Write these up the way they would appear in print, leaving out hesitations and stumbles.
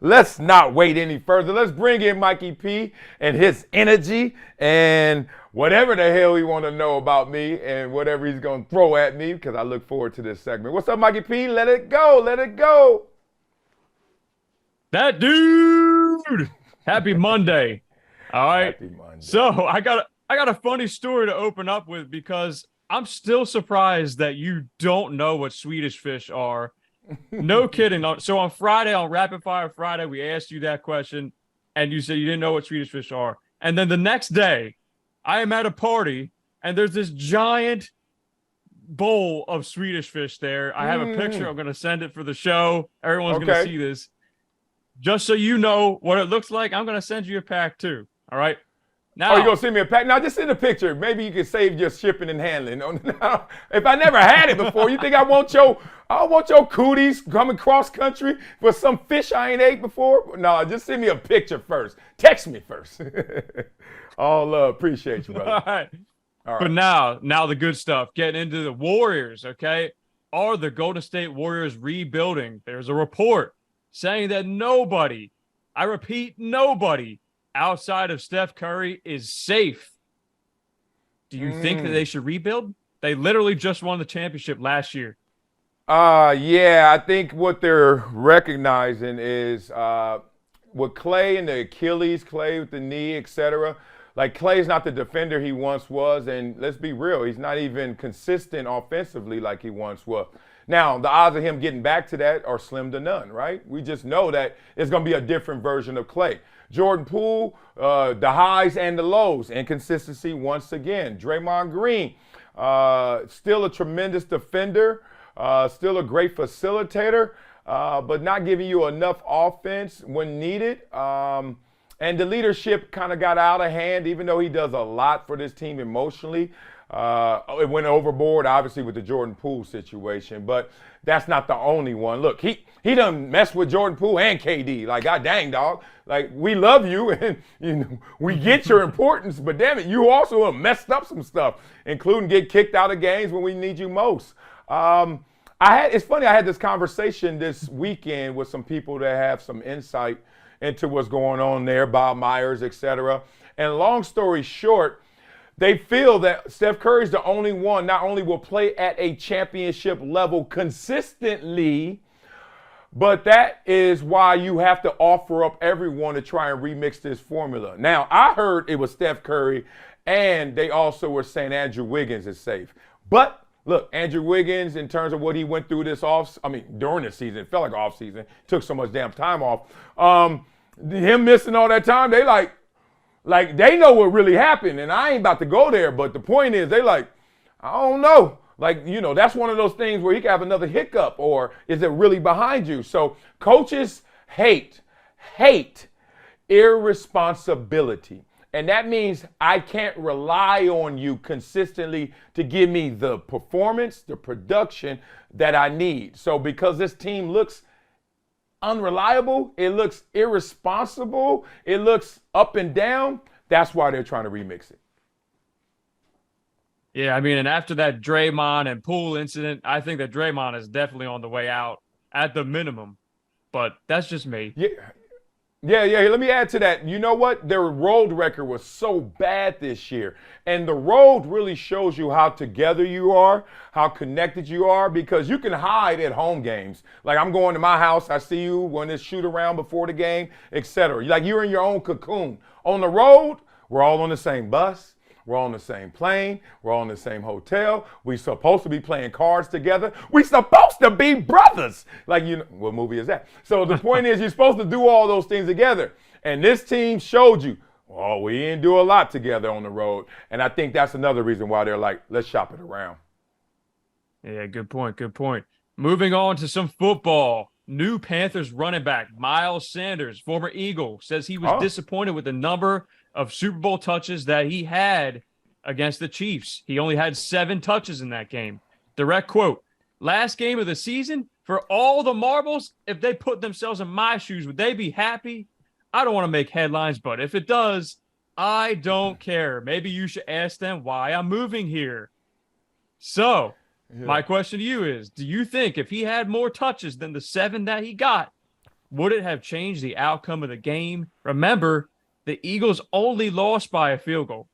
let's not wait any further. Let's bring in Mikey P and his energy and whatever the hell he want to know about me and whatever he's going to throw at me, because I look forward to this segment. What's up, Mikey P? Let it go. Let it go. That dude. Happy Monday. All right. Happy Monday. So I got a funny story to open up with, because I'm still surprised that you don't know what Swedish fish are. No kidding. So on Friday, on Rapid Fire Friday, we asked you that question, and you said you didn't know what Swedish fish are. And then the next day, I am at a party, and there's this giant bowl of Swedish fish there. I have a picture. I'm going to send it for the show. Everyone's going to see this. Just so you know what it looks like, I'm going to send you a pack too. All right? Now, you're going to send me a pack? Now, just send a picture. Maybe you can save your shipping and handling. If I never had it before, you think I want your cooties coming cross country for some fish I ain't ate before? No, just send me a picture first. Text me first. All love. Appreciate you, brother. All right. But now the good stuff. Getting into the Warriors, okay? Are the Golden State Warriors rebuilding? There's a report saying that nobody, I repeat, nobody outside of Steph Curry is safe. Do you think that they should rebuild? They literally just won the championship last year. Yeah, I think what they're recognizing is with Clay and the Achilles, Clay with the knee, etc. Like, Clay's not the defender he once was, and let's be real, he's not even consistent offensively like he once was. Now, the odds of him getting back to that are slim to none, right? We just know that it's going to be a different version of Clay. Jordan Poole, the highs and the lows, inconsistency once again. Draymond Green, still a tremendous defender, still a great facilitator, but not giving you enough offense when needed. And the leadership kind of got out of hand, even though he does a lot for this team emotionally. It went overboard, obviously, with the Jordan Poole situation, but that's not the only one. Look, he done messed with Jordan Poole and KD. Like, god dang, dog. Like, we love you, and we get your importance, but damn it, you also have messed up some stuff, including get kicked out of games when we need you most. It's funny, I had this conversation this weekend with some people that have some insight into what's going on there, Bob Myers, etc. And long story short, they feel that Steph Curry's the only one not only will play at a championship level consistently, but that is why you have to offer up everyone to try and remix this formula. Now, I heard it was Steph Curry, and they also were saying Andrew Wiggins is safe. But look, Andrew Wiggins, in terms of what he went through during the season, it felt like off season, took so much damn time off. Him missing all that time, they like they know what really happened, and I ain't about to go there, but the point is, they like, I don't know. Like, that's one of those things where he could have another hiccup, or is it really behind you? So coaches hate irresponsibility. And that means I can't rely on you consistently to give me the performance, the production that I need. So because this team looks unreliable, it looks irresponsible, it looks up and down, that's why they're trying to remix it. Yeah, I mean, and after that Draymond and Poole incident, I think that Draymond is definitely on the way out at the minimum. But that's just me. Yeah. Let me add to that. You know what? Their road record was so bad this year. And the road really shows you how together you are, how connected you are, because you can hide at home games. Like, I'm going to my house, I see you when it's shoot around before the game, etc. Like, you're in your own cocoon. On the road, we're all on the same bus. We're on the same plane. We're all in the same hotel. We're supposed to be playing cards together. We're supposed to be brothers. Like, what movie is that? So the point is, you're supposed to do all those things together. And this team showed you, we didn't do a lot together on the road. And I think that's another reason why they're like, let's shop it around. Yeah, good point. Moving on to some football. New Panthers running back Miles Sanders, former Eagle, says he was disappointed with the number of Super Bowl touches that he had against the Chiefs. He only had 7 touches in that game. Direct quote, last game of the season, for all the marbles, if they put themselves in my shoes, would they be happy? I don't want to make headlines, but if it does, I don't care. Maybe you should ask them why I'm moving here. So, my question to you is, do you think if he had more touches than the 7 that he got, would it have changed the outcome of the game? Remember, the Eagles only lost by a field goal.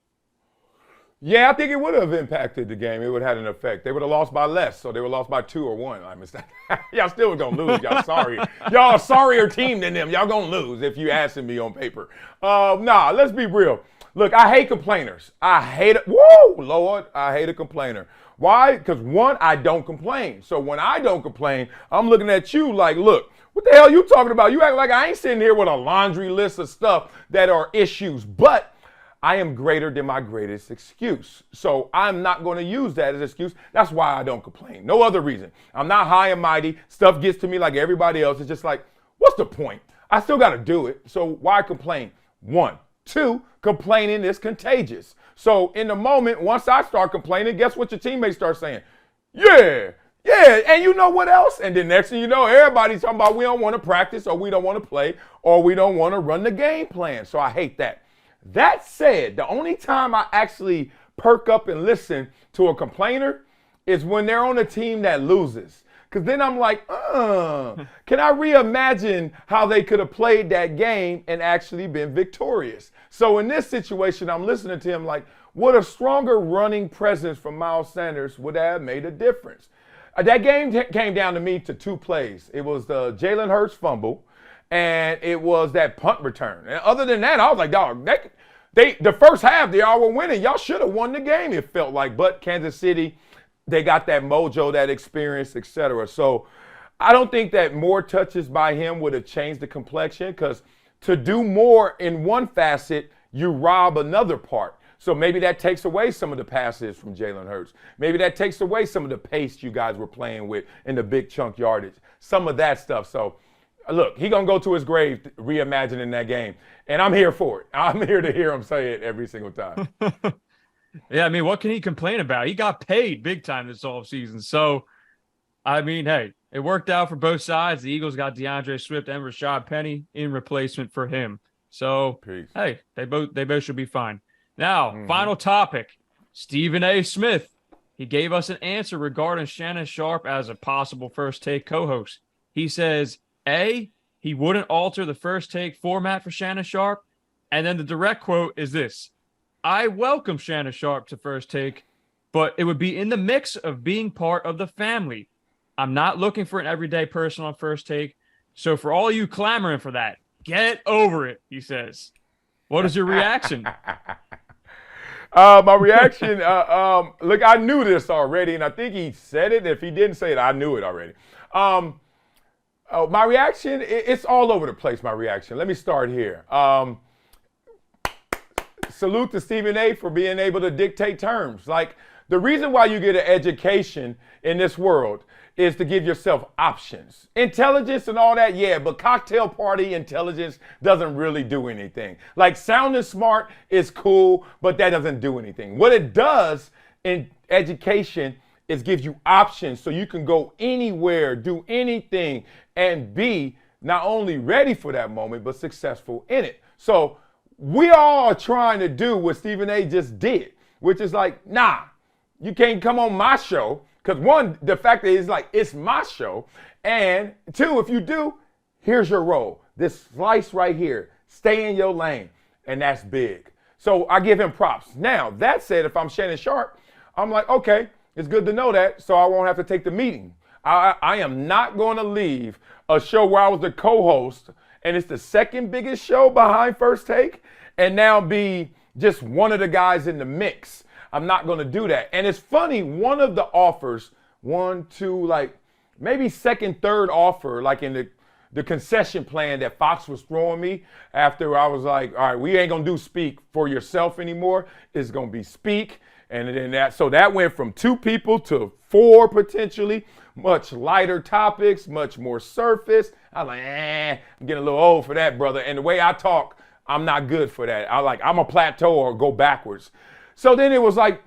Yeah, I think it would have impacted the game. It would have had an effect. They would have lost by less, so they would have lost by 2 or 1. I missed that. Y'all still going to lose. Y'all sorry. Y'all a sorrier team than them. Y'all going to lose if you asking me on paper. Nah, let's be real. Look, I hate complainers. I hate it. Whoa, Lord, I hate a complainer. Why? Because, one, I don't complain. So when I don't complain, I'm looking at you like, look, what the hell are you talking about? You act like I ain't sitting here with a laundry list of stuff that are issues. But I am greater than my greatest excuse. So I'm not going to use that as an excuse. That's why I don't complain. No other reason. I'm not high and mighty. Stuff gets to me like everybody else. It's just like, what's the point? I still got to do it. So why complain? 1. 2, complaining is contagious. So in the moment, once I start complaining, guess what your teammates start saying? Yeah. And you know what else? And then next thing you know, everybody's talking about we don't want to practice or we don't want to play or we don't want to run the game plan. So I hate that. That said, the only time I actually perk up and listen to a complainer is when they're on a team that loses. Because then I'm like, can I reimagine how they could have played that game and actually been victorious? So in this situation, I'm listening to him like, what a stronger running presence from Miles Sanders would have made a difference. That game came down to me to 2 plays. It was the Jalen Hurts fumble, and it was that punt return. And other than that, I was like, dog, the first half, they all were winning. Y'all should have won the game, it felt like. But Kansas City, they got that mojo, that experience, etc. So I don't think that more touches by him would have changed the complexion, because to do more in one facet, you rob another part. So maybe that takes away some of the passes from Jalen Hurts. Maybe that takes away some of the pace you guys were playing with in the big chunk yardage. Some of that stuff. So look, he going to go to his grave reimagining that game. And I'm here for it. I'm here to hear him say it every single time. Yeah, I mean, what can he complain about? He got paid big time this offseason. So, I mean, hey, it worked out for both sides. The Eagles got DeAndre Swift and Rashad Penny in replacement for him. So, Peace. Hey, they both should be fine. Now, Final topic. Stephen A. Smith. He gave us an answer regarding Shannon Sharpe as a possible First Take co-host. He says, A, he wouldn't alter the First Take format for Shannon Sharpe. And then the direct quote is this: I welcome Shannon Sharpe to First Take, but it would be in the mix of being part of the family. I'm not looking for an everyday person on First Take. So for all you clamoring for that, get over it, he says. What is your reaction? My reaction, look, I knew this already, and I think he said it. If he didn't say it, I knew it already. My reaction, it's all over the place, my reaction. Let me start here. Salute to Stephen A. for being able to dictate terms. Like, the reason why you get an education in this world is to give yourself options. Intelligence and all that, yeah, but cocktail party intelligence doesn't really do anything. Like, sounding smart is cool, but that doesn't do anything. What it does in education is gives you options so you can go anywhere, do anything, and be not only ready for that moment, but successful in it. So we all are trying to do what Stephen A. just did, which is like, nah, you can't come on my show. Because one, the fact that it's like, it's my show. And 2, if you do, here's your role. This slice right here, stay in your lane. And that's big. So I give him props. Now, that said, if I'm Shannon Sharpe, I'm like, okay, it's good to know that, so I won't have to take the meeting. I am not going to leave a show where I was the co-host, and it's the second biggest show behind First Take, and now be just one of the guys in the mix. I'm not going to do that. And it's funny, one of the offers, 1, 2, like maybe second, third offer, like in the concession plan that Fox was throwing me after I was like, all right, we ain't going to do speak for yourself anymore. It's going to be speak. And then that went from 2 people to 4 potentially, much lighter topics, much more surface. I was like, I'm getting a little old for that, brother. And the way I talk, I'm not good for that. I'm a plateau or go backwards. So then it was like,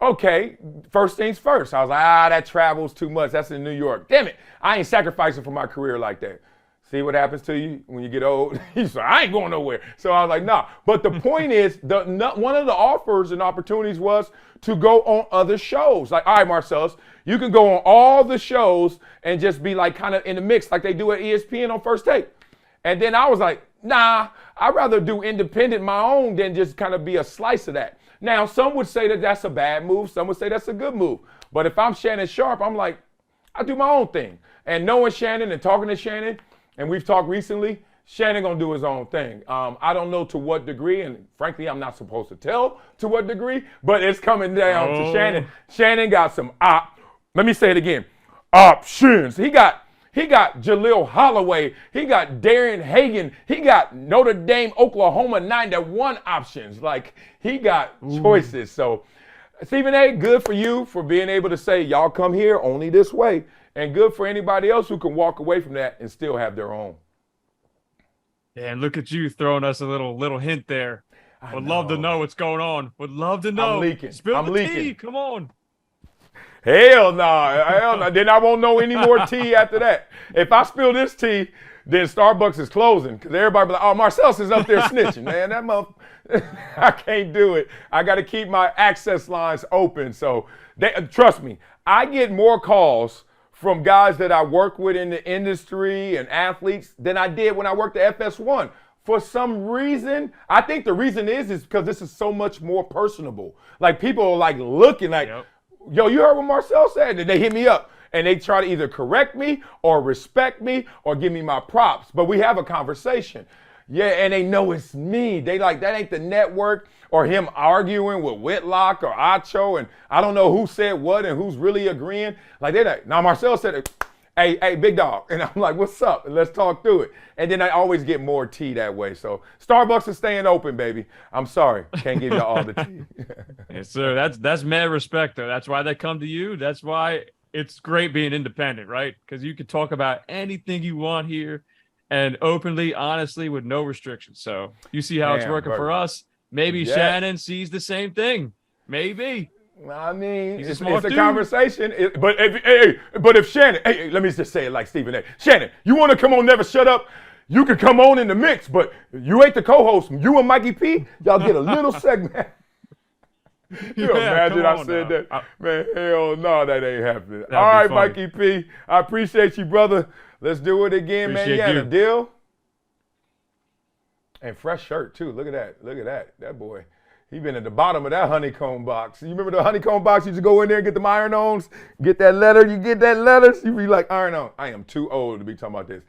okay, first things first. I was like, that travels too much. That's in New York. Damn it. I ain't sacrificing for my career like that. See what happens to you when you get old? He's like, I ain't going nowhere. So I was like, nah. But the point is, one of the offers and opportunities was to go on other shows. Like, all right, Marcellus, you can go on all the shows and just be like kind of in the mix like they do at ESPN on First Take. And then I was like, nah, I'd rather do independent my own than just kind of be a slice of that. Now, some would say that that's a bad move. Some would say that's a good move. But if I'm Shannon Sharpe, I'm like, I do my own thing. And knowing Shannon and talking to Shannon, and we've talked recently, Shannon gonna do his own thing. I don't know to what degree, and frankly, I'm not supposed to tell to what degree, but it's coming down to Shannon. Shannon got some let me say it again, options. He got Jaleel Holloway. He got Darren Hagan. He got Notre Dame, Oklahoma 9-1 options. Like, he got choices. So, Stephen A., good for you for being able to say, y'all come here only this way. And good for anybody else who can walk away from that and still have their own. Yeah, and look at you throwing us a little hint there. Would love to know what's going on. Would love to know. I'm leaking. Spill the tea. Come on. Hell no. Hell no. Then I won't know any more tea after that. If I spill this tea, then Starbucks is closing because everybody be like, oh, Marcellus is up there snitching, man. That I can't do it. I got to keep my access lines open. So trust me, I get more calls from guys that I work with in the industry and athletes than I did when I worked at FS1. For some reason, I think the reason is because this is so much more personable. Like, people are like looking like, yo, you heard what Marcel said? And they hit me up and they try to either correct me or respect me or give me my props. But we have a conversation. Yeah, and they know it's me. They like, that ain't the network or him arguing with Whitlock or Acho, and I don't know who said what and who's really agreeing. Like, they're like, now Marcel said, hey, big dog. And I'm like, what's up? And let's talk through it. And then I always get more tea that way. So Starbucks is staying open, baby. I'm sorry. Can't give you all the tea. Yes, sir. That's mad respect, though. That's why they come to you. That's why it's great being independent, right? Because you can talk about anything you want here and openly, honestly, with no restrictions. So you see how it's working for us. Maybe Shannon sees the same thing. Maybe. I mean, it's a conversation. But if Shannon, let me just say it like Stephen A. Shannon, you want to come on Never Shut Up? You can come on in the mix, but you ain't the co-host. You and Mikey P, y'all get a little segment. You imagine I said that? Man, hell no, that ain't happening. All right, Mikey P, I appreciate you, brother. Let's do it again, man. You had a deal? And fresh shirt, too. Look at that. Look at that. That boy, he been at the bottom of that honeycomb box. You remember the honeycomb box? You just go in there and get them iron-ons, get that letter. You get that letter, you be like, iron-on. I am too old to be talking about this.